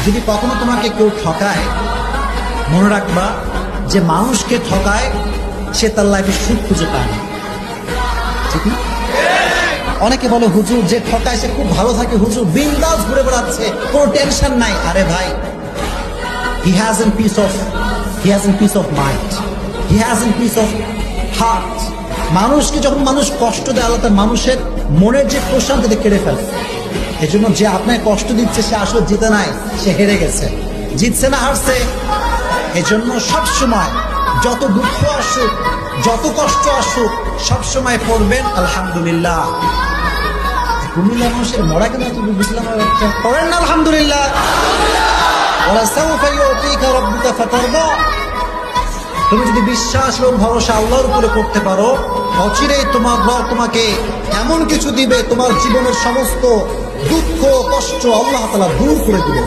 যদি কখনো তোমাকে কেউ ঠকায়, মনে রাখবা যে মানুষকে ঠকায় সে তার লাইফে সুখ খুঁজে পায় না, ঠিক না? অনেকে বলে হুজুর যে ঠকায় সে খুব ভালো থাকে, হুজুর বিন্দাস ঘুরে বেড়াচ্ছে, কোনো টেনশন নাই। আরে ভাই, he hasn't peace of mind, he hasn't peace of heart. মানুষকে যখন মানুষ কষ্ট দেয়, আল্লাহ তার মানুষের মনের যে প্রশান্তিতে কেড়ে ফেলে। এজন্য যে আপনাকে কষ্ট দিচ্ছে সে আসলে জিতে নাই, সে হেরে গেছে। জিতছে না হারছে। এজন্য সবসময় যত দুঃখ আসুক, যত কষ্ট আসুক, সবসময় পড়বেন আলহামদুলিল্লাহ। কুমিল্লা মানুষের মরা কেন এত বুঝলাম একটা, পড়েন না আলহামদুলিল্লাহ। তুমি যদি বিশ্বাস এবং ভরসা আল্লাহর উপরে করতে পারো, অচিরেই তোমার রব তোমাকে এমন কিছু দিবে, তোমার জীবনের সমস্ত দুঃখ কষ্ট আল্লাহ তাআলা দূর করে দিবে।